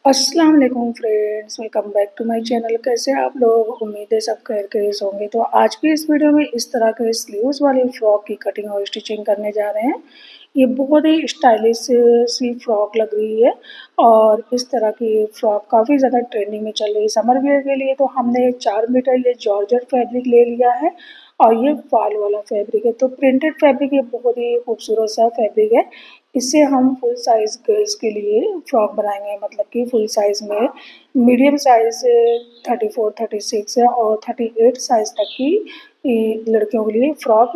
अस्सलाम वालेकुम friends, welcome back to my channel. कैसे हैं आप लोग? उम्मीद है सब खैर खैरियत होंगे। तो आज की इस वीडियो में इस तरह के स्लीव्स वाली फ्रॉक की कटिंग और स्टिचिंग करने जा रहे हैं। ये बहुत ही स्टाइलिश सी फ्रॉक लग रही है और इस तरह की फ्रॉक काफ़ी ज़्यादा ट्रेंडिंग में चल रही है समर वेयर के लिए। तो हमने 4 मीटर ये जॉर्जेट फैब्रिक ले लिया है और ये फॉल वाला फैब्रिक है। तो प्रिंटेड फैब्रिक ये बहुत ही खूबसूरत सा फैब्रिक है। इससे हम फुल साइज़ गर्ल्स के लिए फ्रॉक बनाएंगे, मतलब कि फुल साइज़ में मीडियम साइज़ 34, 36 और 38 साइज़ तक की लड़कियों के लिए फ्रॉक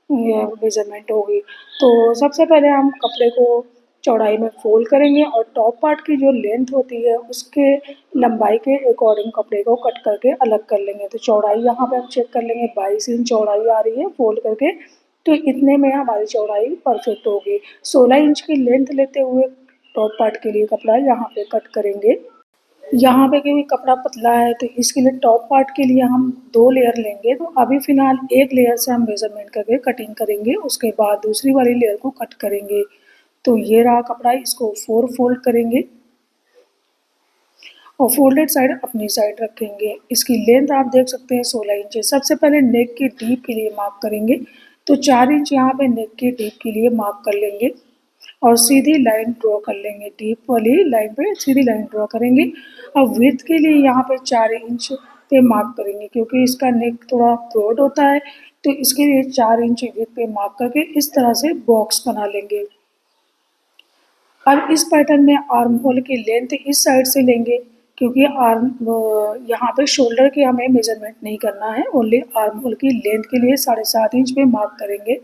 मेजरमेंट होगी। तो सबसे पहले हम कपड़े को चौड़ाई में फोल्ड करेंगे और टॉप पार्ट की जो लेंथ होती है उसके लंबाई के अकॉर्डिंग कपड़े को कट करके अलग कर लेंगे। तो चौड़ाई यहाँ पे हम चेक कर लेंगे, 22 इंच चौड़ाई आ रही है फोल्ड करके। तो इतने में हमारी चौड़ाई परफेक्ट होगी। 16 इंच की लेंथ लेते हुए टॉप पार्ट के लिए कपड़ा यहाँ पे कट करेंगे। यहाँ पे क्योंकि कपड़ा पतला है तो इसके लिए टॉप पार्ट के लिए हम 2 लेयर लेंगे। तो अभी फ़िलहाल एक लेयर से हम मेज़रमेंट करके कटिंग करेंगे, उसके बाद दूसरी वाली लेयर को कट करेंगे। तो ये रहा कपड़ा, इसको 4 फोल्ड करेंगे और फोल्डेड साइड अपनी साइड रखेंगे। इसकी लेंथ आप देख सकते हैं 16 इंच है। सबसे पहले नेक की डीप के लिए मार्क करेंगे। तो 4 इंच यहाँ पे नेक की डीप के लिए मार्क कर लेंगे और सीधी लाइन ड्रॉ कर लेंगे। डीप वाली लाइन पे सीधी लाइन ड्रॉ करेंगे और विड्थ के लिए यहाँ पे 4 इंच पे मार्क करेंगे, क्योंकि इसका नेक थोड़ा ब्रॉड होता है। तो इसके लिए 4 इंच विड्थ पे मार्क करके इस तरह से बॉक्स बना लेंगे। अब इस पैटर्न में आर्म होल की लेंथ इस साइड से लेंगे, क्योंकि आर्म यहाँ पे शोल्डर की हमें मेजरमेंट नहीं करना है, ओनली आर्म होल की लेंथ के लिए 7.5 इंच पे मार्क करेंगे।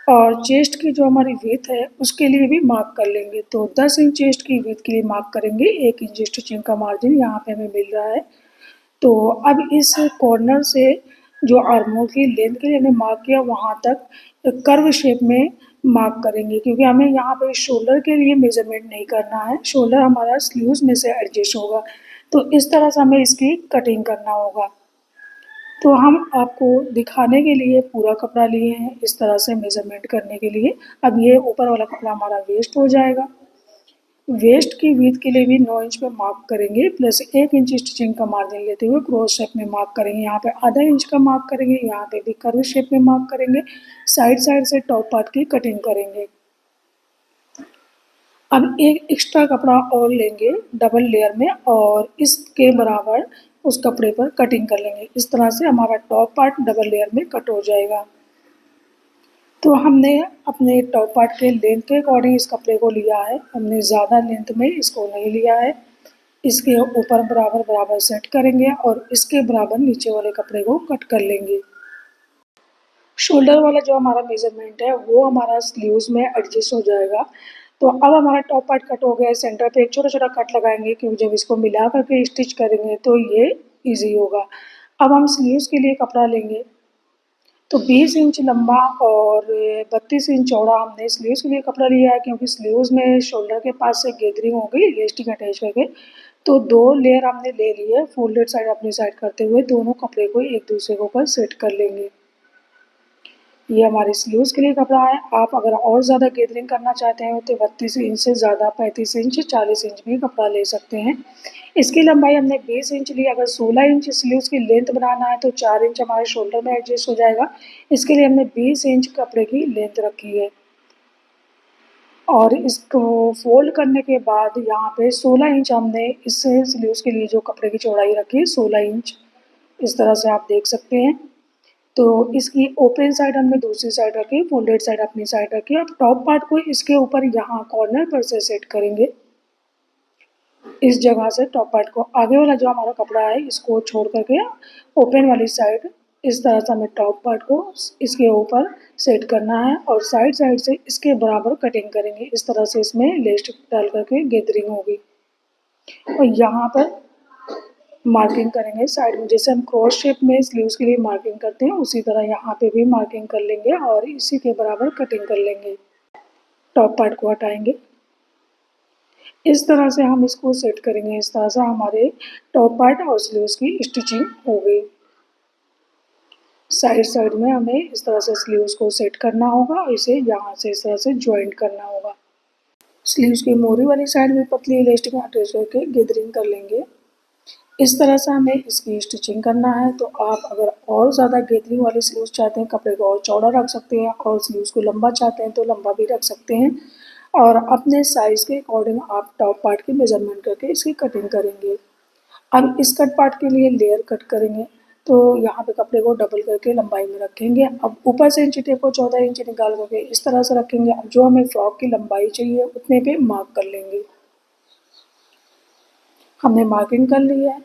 और चेस्ट की जो हमारी विड्थ है उसके लिए भी मार्क कर लेंगे। तो 10 इंच चेस्ट की विड्थ के लिए मार्क करेंगे। 1 इंच स्टिचिंग का मार्जिन यहाँ पे हमें मिल रहा है। तो अब इस कॉर्नर से जो आर्मोल की लेंथ के लिए हमने मार्क किया वहाँ तक कर्व शेप में मार्क करेंगे, क्योंकि हमें यहाँ पे शोल्डर के लिए मेजरमेंट नहीं करना है। शोल्डर हमारा स्लीव्स में से एडजस्ट होगा। तो इस तरह से हमें इसकी कटिंग करना होगा। तो हम आपको दिखाने के लिए पूरा कपड़ा लिए हैं इस तरह से मेजरमेंट करने के लिए। अब ये ऊपर वाला कपड़ा हमारा वेस्ट हो जाएगा। वेस्ट की विड्थ के लिए भी 9 इंच पे मार्क करेंगे, प्लस 1 इंच स्टिचिंग का मार्जिन लेते हुए क्रॉस शेप में मार्क करेंगे। यहाँ पे आधा इंच का मार्क करेंगे, यहाँ पे भी कर्व शेप में मार्क करेंगे। साइड साइड से टॉप पार्ट की कटिंग करेंगे। अब एक एक्स्ट्रा कपड़ा और लेंगे डबल लेयर में और इसके बराबर उस कपड़े पर कटिंग कर लेंगे। इस तरह से हमारा टॉप पार्ट डबल लेयर में कट हो जाएगा। तो हमने अपने टॉप पार्ट के लेंथ के अकॉर्डिंग इस कपड़े को लिया है, हमने ज़्यादा लेंथ में इसको नहीं लिया है। इसके ऊपर बराबर बराबर सेट करेंगे और इसके बराबर नीचे वाले कपड़े को कट कर लेंगे। शोल्डर वाला जो हमारा मेजरमेंट है वो हमारा स्लीव्स में एडजस्ट हो जाएगा। तो अब हमारा टॉप पार्ट कट हो गया है, सेंटर पे एक छोटा छोटा कट लगाएंगे, क्योंकि जब इसको मिला करके स्टिच करेंगे तो ये ईजी होगा। अब हम स्लीव्स के लिए कपड़ा लेंगे। तो 20 इंच लंबा और 32 इंच चौड़ा हमने स्लीव्स के लिए कपड़ा लिया है, क्योंकि स्लीव्स में शोल्डर के पास से गैदरिंग हो गई इलास्टिक अटैच करके। तो 2 लेयर हमने ले ली है, फोल्डेड साइड अपनी साइड करते हुए दोनों कपड़े को एक दूसरे के ऊपर सेट कर लेंगे। ये हमारे स्लीव्स के लिए कपड़ा है। आप अगर और ज़्यादा गैदरिंग करना चाहते हैं तो 32 इंच से ज़्यादा 35 इंच 40 इंच भी कपड़ा ले सकते हैं। इसकी लंबाई हमने 20 इंच ली। अगर 16 इंच स्लीव्स की लेंथ बनाना है तो 4 इंच हमारे शोल्डर में एडजस्ट हो जाएगा। इसके लिए हमने 20 इंच कपड़े की लेंथ रखी है और इसको फोल्ड करने के बाद यहाँ पे 16 इंच हमने इस स्लीव्स के लिए जो कपड़े की चौड़ाई रखी है 16 इंच, इस तरह से आप देख सकते हैं। तो इसकी ओपन साइड हमने दूसरी साइड रखी, फोल्डेड साइड अपनी साइड रखी। अब टॉप पार्ट को इसके ऊपर यहाँ कॉर्नर पर से सेट करेंगे। इस जगह से टॉप पार्ट को आगे वाला जो हमारा कपड़ा है इसको छोड़ करके ओपन वाली साइड इस तरह से हमें टॉप पार्ट को इसके ऊपर सेट करना है और साइड साइड से इसके बराबर कटिंग करेंगे। इस तरह से इसमें लेस्ट डाल करके गैदरिंग होगी और यहाँ पर मार्किंग करेंगे साइड में। जैसे हम क्रॉस शेप में स्लीव्स के लिए मार्किंग करते हैं उसी तरह यहाँ पे भी मार्किंग कर लेंगे और इसी के बराबर कटिंग कर लेंगे। टॉप पार्ट को हटाएंगे। इस तरह से हम इसको सेट करेंगे। इस तरह से हमारे टॉप पार्ट और स्लीव्स की स्टिचिंग हो गई। साइड साइड में हमें इस तरह से स्लीव्स को सेट करना होगा और इसे यहाँ से इस तरह से ज्वाइंट करना होगा। स्लीव्स की मोरी वाली साइड भी पतली इलास्टिक अटैच करके गैदरिंग कर लेंगे। इस तरह से हमें इसकी स्टिचिंग करना है। तो आप अगर और ज़्यादा गैदरिंग वाली स्लीव्स चाहते हैं, कपड़े को और चौड़ा रख सकते हैं, और स्लीव्स को लंबा चाहते हैं तो लंबा भी रख सकते हैं। और अपने साइज़ के अकॉर्डिंग आप टॉप पार्ट की मेजरमेंट करके इसकी कटिंग करेंगे। अब इस कट पार्ट के लिए लेयर कट करेंगे। तो यहाँ पे कपड़े को डबल करके लंबाई में रखेंगे। अब ऊपर से इंची टेप को 14 इंच निकाल करके इस तरह से रखेंगे। अब जो हमें फ्रॉक की लंबाई चाहिए उतने पे मार्क कर लेंगे। हमने मार्किंग कर ली है।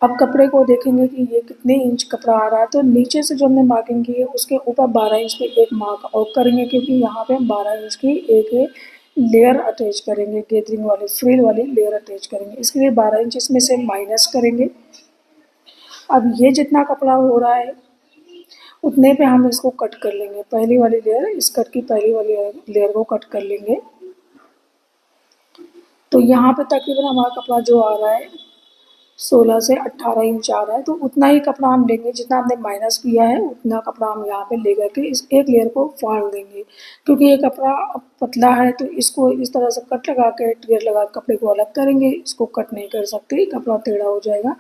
अब कपड़े को देखेंगे कि ये कितने इंच कपड़ा आ रहा है। तो नीचे से जो हमने मार्किंग की है उसके ऊपर 12 इंच पे एक मार्क और करेंगे, क्योंकि यहाँ पे हम 12 इंच की एक लेयर अटैच करेंगे, गैदरिंग वाली फ्रिल वाली लेयर अटैच करेंगे। इसके लिए 12 इंच इसमें से माइनस करेंगे। अब ये जितना कपड़ा हो रहा है उतने पे हम इसको कट कर लेंगे। पहली वाली लेयर, इस कट की पहली वाली लेयर को कट कर लेंगे। तो यहाँ पे तकरीबन हमारा कपड़ा जो आ रहा है 16 से 18 इंच आ रहा है। तो उतना ही कपड़ा हम लेंगे, जितना हमने माइनस किया है उतना कपड़ा हम यहाँ पे ले करके इस एक लेयर को फाड़ देंगे। क्योंकि ये कपड़ा पतला है तो इसको इस तरह से कट लगा के टेर लगा कपड़े को अलग करेंगे। इसको कट नहीं कर सकते, कपड़ा टेढ़ा हो जाएगा।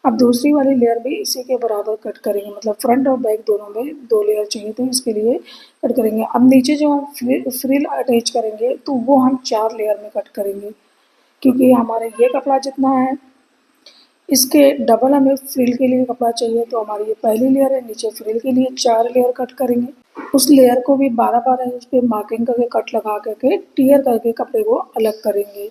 अब दूसरी वाली लेयर भी इसी के बराबर कट करेंगे, मतलब फ्रंट और बैक दोनों में 2 लेयर चाहिए तो इसके लिए कट करेंगे। अब नीचे जो हम फ्रिल अटैच करेंगे तो वो हम 4 लेयर में कट करेंगे, क्योंकि हमारे ये कपड़ा जितना है इसके डबल हमें फ्रिल के लिए कपड़ा चाहिए। तो हमारी ये पहली लेयर है, नीचे फ्रिल के लिए 4 लेयर कट करेंगे। उस लेयर को भी 12-12 इंच पे मार्किंग करके कट लगा करके टियर करके कपड़े को अलग करेंगे।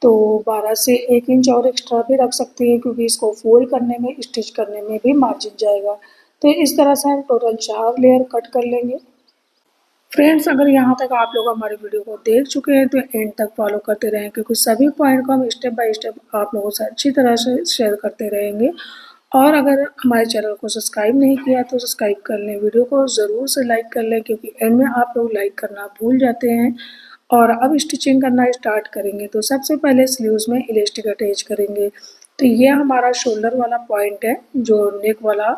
तो 12 से 1 इंच और एक्स्ट्रा भी रख सकते हैं, क्योंकि इसको फोल्ड करने में, स्टिच करने में भी मार्जिन जाएगा। तो इस तरह से हम टोटल 4 लेयर कट कर लेंगे। फ्रेंड्स, अगर यहाँ तक आप लोग हमारी वीडियो को देख चुके हैं तो एंड तक फॉलो करते रहें, क्योंकि सभी पॉइंट को हम स्टेप बाय स्टेप आप लोगों से अच्छी तरह से शेयर करते रहेंगे। और अगर हमारे चैनल को सब्सक्राइब नहीं किया तो सब्सक्राइब कर लें, वीडियो को ज़रूर से लाइक कर लें, क्योंकि एंड में आप लोग लाइक करना भूल जाते हैं। और अब स्टिचिंग करना स्टार्ट करेंगे। तो सबसे पहले स्लीव्स में इलास्टिक अटैच करेंगे। तो ये हमारा शोल्डर वाला पॉइंट है, जो नेक वाला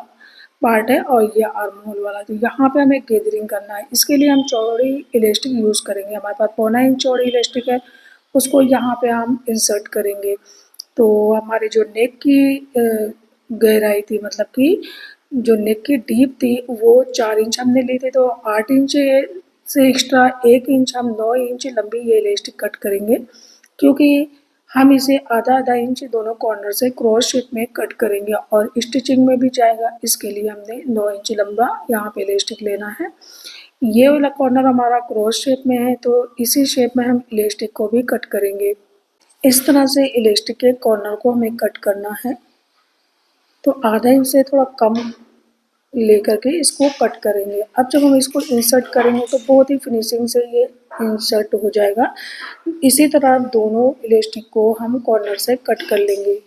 पार्ट है, और ये आर्म होल वाला। तो यहाँ पे हमें गैदरिंग करना है। इसके लिए हम चौड़ी इलास्टिक यूज़ करेंगे। हमारे पास 1.25 इंच चौड़ी इलास्टिक है, उसको यहाँ पे हम इंसर्ट करेंगे। तो हमारे जो नेक की गहराई थी, मतलब कि जो नेक की डीप थी वो 4 इंच हमने ली थी। तो 8 इंच से एक्स्ट्रा 1 इंच हम 9 इंच लंबी ये इलास्टिक कट करेंगे, क्योंकि हम इसे आधा-आधा इंच दोनों कॉर्नर से क्रॉस शेप में कट करेंगे और स्टिचिंग में भी जाएगा। इसके लिए हमने 9 इंच लंबा यहाँ पे इलास्टिक लेना है। ये वाला कॉर्नर हमारा क्रॉस शेप में है, तो इसी शेप में हम इलास्टिक को भी कट करेंगे। इस तरह से इलास्टिक के कॉर्नर को हमें कट करना है। तो आधा इंच से थोड़ा कम लेकर के इसको कट करेंगे। अब जब हम इसको इंसर्ट करेंगे तो बहुत ही फिनिशिंग से ये इंसर्ट हो जाएगा। इसी तरह दोनों इलास्टिक को हम कॉर्नर से कट कर लेंगे।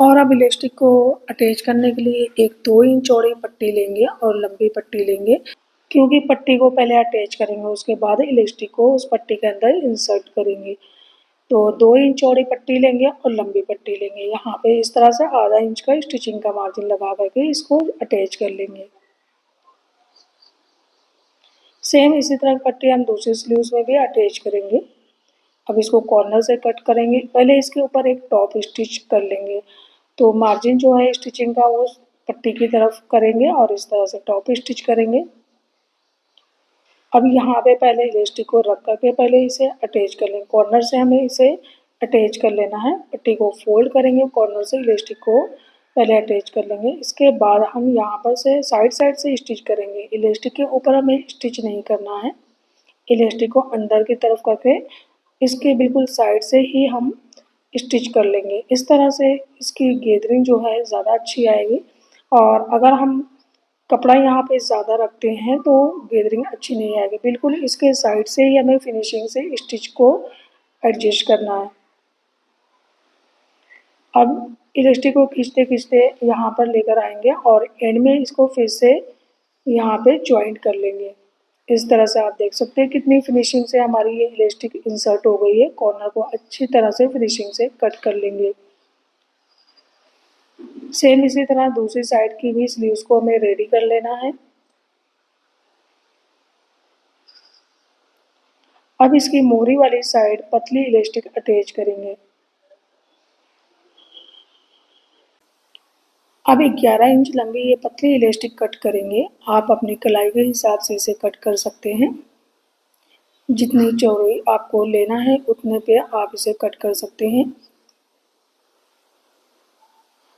और अब इलास्टिक को अटैच करने के लिए एक 2 इंच चौड़ी पट्टी लेंगे और लंबी पट्टी लेंगे, क्योंकि पट्टी को पहले अटैच करेंगे, उसके बाद इलास्टिक को उस पट्टी के अंदर इंसर्ट करेंगे। तो 2 इंच चौड़ी पट्टी लेंगे और लंबी पट्टी लेंगे। यहाँ पे इस तरह से आधा इंच का स्टिचिंग का मार्जिन लगा करके इसको अटैच कर लेंगे। सेम इसी तरह की पट्टी हम दूसरी स्लीव्स में भी अटैच करेंगे। अब इसको कॉर्नर से कट करेंगे। पहले इसके ऊपर एक टॉप स्टिच कर लेंगे। तो मार्जिन जो है स्टिचिंग का वो पट्टी की तरफ करेंगे और इस तरह से टॉप स्टिच करेंगे। अब यहाँ पे पहले इलास्टिक को रख करके पहले इसे अटैच कर लेंगे। कॉर्नर से हमें इसे अटैच कर लेना है। पट्टी को फोल्ड करेंगे, कॉर्नर से इलास्टिक को पहले अटैच कर लेंगे। इसके बाद हम यहाँ पर से साइड साइड से स्टिच करेंगे। इलास्टिक के ऊपर हमें स्टिच नहीं करना है। इलास्टिक को अंदर की तरफ करके इसके बिल्कुल साइड से ही हम स्टिच कर लेंगे। इस तरह से इसकी गैदरिंग जो है ज़्यादा अच्छी आएगी। और अगर हम कपड़ा यहाँ पे ज़्यादा रखते हैं तो गैदरिंग अच्छी नहीं आएगी। बिल्कुल इसके साइड से ही हमें फिनिशिंग से स्टिच को एडजस्ट करना है। अब इलास्टिक को खींचते खींचते यहाँ पर लेकर आएंगे और एंड में इसको फिर से यहाँ पे जॉइंट कर लेंगे। इस तरह से आप देख सकते हैं कितनी फिनिशिंग से हमारी ये इलास्टिक इंसर्ट हो गई है। कॉर्नर को अच्छी तरह से फिनिशिंग से कट कर लेंगे। सेम इसी तरह दूसरी साइड की भी स्लीव्स को हमें रेडी कर लेना है। अब इसकी मोहरी वाली साइड पतली इलास्टिक अटैच करेंगे। अब 11 इंच लंबी ये पतली इलास्टिक कट करेंगे। आप अपनी कलाई के हिसाब से इसे कट कर सकते हैं। जितनी चौड़ाई आपको लेना है उतने पे आप इसे कट कर सकते हैं।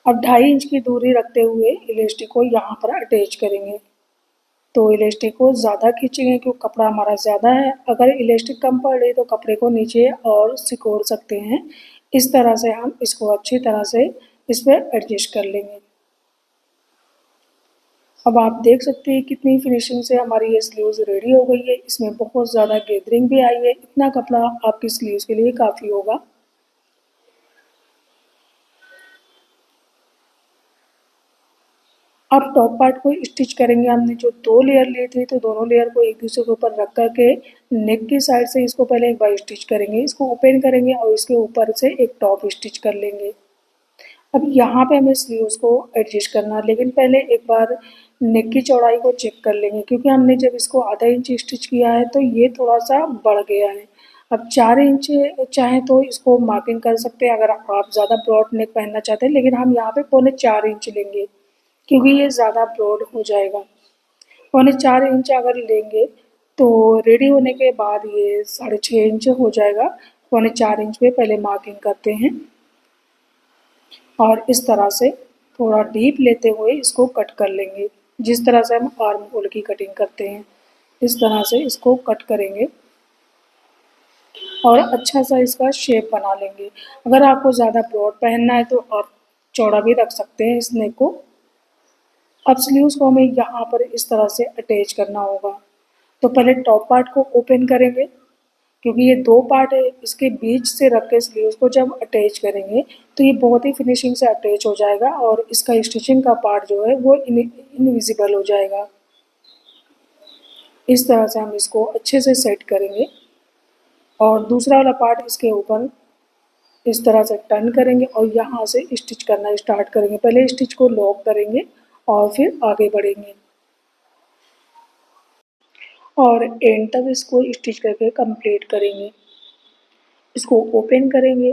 अब 2.5 इंच की दूरी रखते हुए इलास्टिक को यहाँ पर अटैच करेंगे। तो इलास्टिक को ज़्यादा खींचेंगे क्योंकि कपड़ा हमारा ज़्यादा है। अगर इलास्टिक कम पड़े तो कपड़े को नीचे और सिकोड़ सकते हैं। इस तरह से हम इसको अच्छी तरह से इस पर एडजस्ट कर लेंगे। अब आप देख सकते हैं कितनी फिनिशिंग से हमारी ये स्लीव्स रेडी हो गई है। इसमें बहुत ज़्यादा गैदरिंग भी आई है। इतना कपड़ा आपकी स्लीव्स के लिए काफ़ी होगा। अब टॉप पार्ट को स्टिच करेंगे। हमने जो 2 लेयर लिए थे तो दोनों लेयर को एक दूसरे के ऊपर रख कर के नेक की साइड से इसको पहले एक बार स्टिच करेंगे। इसको ओपन करेंगे और इसके ऊपर से एक टॉप स्टिच कर लेंगे। अब यहाँ पे हमें स्लीव्स को एडजस्ट करना है, लेकिन पहले एक बार नेक की चौड़ाई को चेक कर लेंगे क्योंकि हमने जब इसको आधा इंच स्टिच किया है तो ये थोड़ा सा बढ़ गया है। अब 4 इंच चाहें तो इसको मार्किंग कर सकते हैं अगर आप ज़्यादा ब्रॉड नेक पहनना चाहते हैं, लेकिन हम यहाँ पे 4.25 इंच लेंगे क्योंकि ये ज़्यादा ब्रॉड हो जाएगा। 4.25 इंच अगर लेंगे तो रेडी होने के बाद ये 6.5 इंच हो जाएगा। 4.25 इंच पे पहले मार्किंग करते हैं और इस तरह से थोड़ा डीप लेते हुए इसको कट कर लेंगे। जिस तरह से हम आर्म होल की कटिंग करते हैं इस तरह से इसको कट करेंगे और अच्छा सा इसका शेप बना लेंगे। अगर आपको ज़्यादा ब्रॉड पहनना है तो आप चौड़ा भी रख सकते हैं इस नेक को। अब स्लीव्स को हमें यहाँ पर इस तरह से अटैच करना होगा। तो पहले टॉप पार्ट को ओपन करेंगे क्योंकि ये 2 पार्ट है, इसके बीच से रख के स्लीव्स को जब अटैच करेंगे तो ये बहुत ही फिनिशिंग से अटैच हो जाएगा और इसका स्टिचिंग का पार्ट जो है वो इनविजिबल हो जाएगा। इस तरह से हम इसको अच्छे से सेट करेंगे और दूसरा वाला पार्ट इसके ऊपर इस तरह से टर्न करेंगे और यहाँ से स्टिच करना स्टार्ट करेंगे। पहले स्टिच को लॉक करेंगे और फिर आगे बढ़ेंगे और एंड तक इसको स्टिच करके कंप्लीट करेंगे। इसको ओपन करेंगे।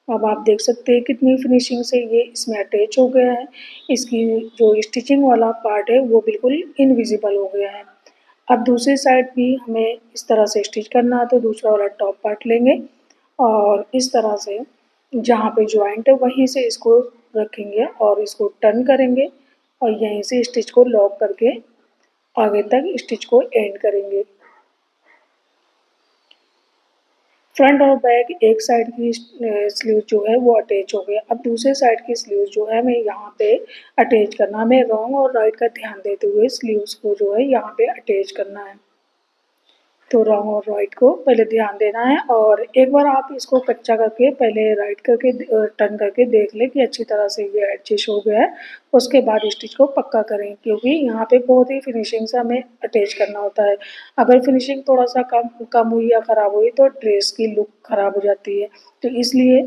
अब आप देख सकते हैं कितनी फिनिशिंग से ये इसमें अटैच हो गया है। इसकी जो स्टिचिंग वाला पार्ट है वो बिल्कुल इनविजिबल हो गया है। अब दूसरी साइड भी हमें इस तरह से स्टिच करना है तो दूसरा वाला टॉप पार्ट लेंगे और इस तरह से जहाँ पे जॉइंट है वहीं से इसको रखेंगे और इसको टर्न करेंगे और यहीं से स्टिच को लॉक करके आगे तक स्टिच को एंड करेंगे। फ्रंट और बैक एक साइड की स्लीव जो है वो अटैच हो गया। अब दूसरे साइड की स्लीव जो है हमें यहाँ पे अटैच करना है। हमें रॉन्ग और राइट का ध्यान देते हुए स्लीव्स को जो है यहाँ पे अटैच करना है। तो रॉन्ग और राइट को पहले ध्यान देना है और एक बार आप इसको कच्चा करके पहले राइट करके टर्न करके देख लें कि अच्छी तरह से ये एडजस्ट हो गया है। उसके बाद स्टिच को पक्का करें क्योंकि यहाँ पे बहुत ही फिनिशिंग से हमें अटैच करना होता है। अगर फिनिशिंग थोड़ा सा कम हुई या ख़राब हुई तो ड्रेस की लुक ख़राब हो जाती है। तो इसलिए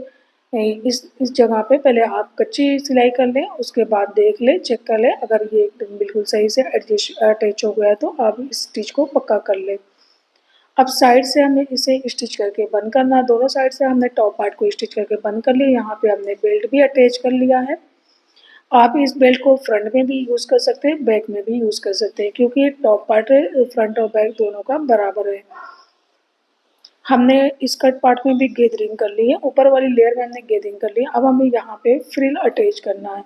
इस जगह पे पहले आप कच्ची सिलाई कर लें, उसके बाद देख लें, चेक कर लें। अगर ये एकदम बिल्कुल सही से एडजस्ट अटैच हो गया है तो आप इस स्टिच को पक्का कर लें। अब साइड से हमें इसे स्टिच करके बंद करना है। दोनों साइड से हमने टॉप पार्ट को स्टिच करके बंद कर लिया। यहाँ पे हमने बेल्ट भी अटैच कर लिया है। आप इस बेल्ट को फ्रंट में भी यूज़ कर सकते हैं, बैक में भी यूज़ कर सकते हैं क्योंकि टॉप पार्ट फ्रंट और बैक दोनों का बराबर है। हमने स्कर्ट पार्ट में भी गैदरिंग कर ली है, ऊपर वाली लेयर में हमने गैदरिंग कर ली है। अब हमें यहाँ पे फ्रिल अटैच करना है।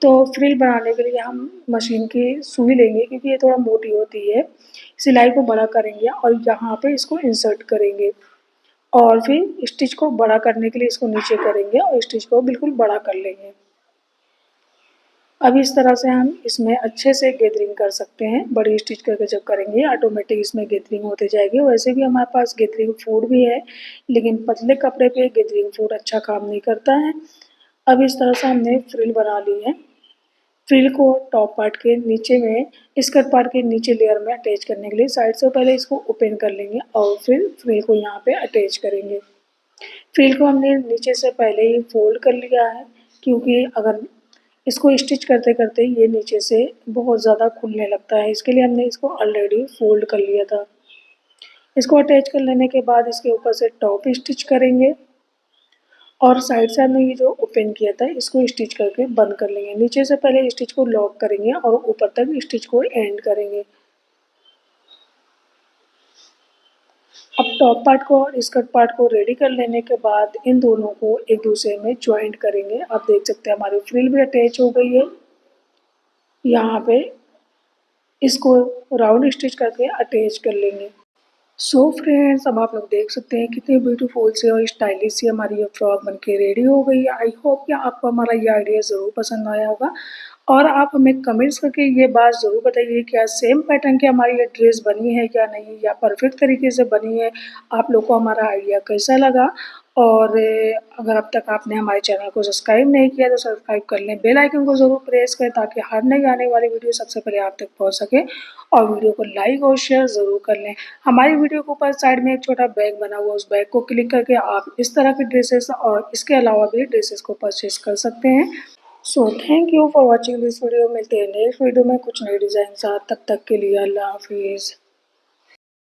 तो फ्रिल बनाने के लिए हम मशीन की सुई लेंगे क्योंकि ये थोड़ा मोटी होती है। सिलाई को बड़ा करेंगे और यहाँ पे इसको इंसर्ट करेंगे और फिर स्टिच को बड़ा करने के लिए इसको नीचे करेंगे और स्टिच को बिल्कुल बड़ा कर लेंगे। अब इस तरह से हम इसमें अच्छे से गैदरिंग कर सकते हैं। बड़ी स्टिच करके जब करेंगे ऑटोमेटिक इसमें गैदरिंग होती जाएगी। वैसे भी हमारे पास गैदरिंग फूड भी है, लेकिन पतले कपड़े पे गैदरिंग फूड अच्छा काम नहीं करता है। अब इस तरह से हमने फ्रिल बना ली है। फ्रिल को टॉप पार्ट के नीचे में स्कर्ट पार्ट के नीचे लेयर में अटैच करने के लिए साइड से पहले इसको ओपन कर लेंगे और फिर फ्रिल को यहाँ पे अटैच करेंगे। फ्रिल को हमने नीचे से पहले ही फोल्ड कर लिया है क्योंकि अगर इसको स्टिच करते करते ये नीचे से बहुत ज़्यादा खुलने लगता है, इसके लिए हमने इसको ऑलरेडी फोल्ड कर लिया था। इसको अटैच कर लेने के बाद इसके ऊपर से टॉप स्टिच करेंगे और साइड से हमने ये जो ओपन किया था इसको स्टिच करके बंद कर लेंगे। नीचे से पहले स्टिच को लॉक करेंगे और ऊपर तक स्टिच को एंड करेंगे। अब टॉप पार्ट को और स्कर्ट पार्ट को रेडी कर लेने के बाद इन दोनों को एक दूसरे में ज्वाइंट करेंगे। आप देख सकते हैं हमारी फ्रिल भी अटैच हो गई है। यहाँ पे इसको राउंड स्टिच करके अटैच कर लेंगे। सो फ्रेंड्स, अब आप लोग देख सकते हैं कितनी ब्यूटीफुल सी और स्टाइलिश सी हमारी ये फ्रॉक बनके रेडी हो गई है। आई होप कि आपको हमारा ये आइडिया ज़रूर पसंद आया होगा और आप हमें कमेंट्स करके ये बात ज़रूर बताइए क्या सेम पैटर्न की हमारी ये ड्रेस बनी है या नहीं, या परफेक्ट तरीके से बनी है। आप लोग को हमारा आइडिया कैसा लगा। और अगर अब तक आपने हमारे चैनल को सब्सक्राइब नहीं किया तो सब्सक्राइब कर लें, बेल आइकन को ज़रूर प्रेस करें ताकि हर नई आने वाली वीडियो सबसे पहले आप तक पहुंच सके। और वीडियो को लाइक और शेयर ज़रूर कर लें। हमारी वीडियो के ऊपर साइड में एक छोटा बैग बना हुआ है, उस बैग को क्लिक करके आप इस तरह के ड्रेसेस और इसके अलावा भी ड्रेसेस को परचेज कर सकते हैं। So thank you for watching this video. मिलते हैं नेक्स्ट वीडियो में कुछ नए डिज़ाइन साथ, तब तक के लिए अल्लाह हाफिज़।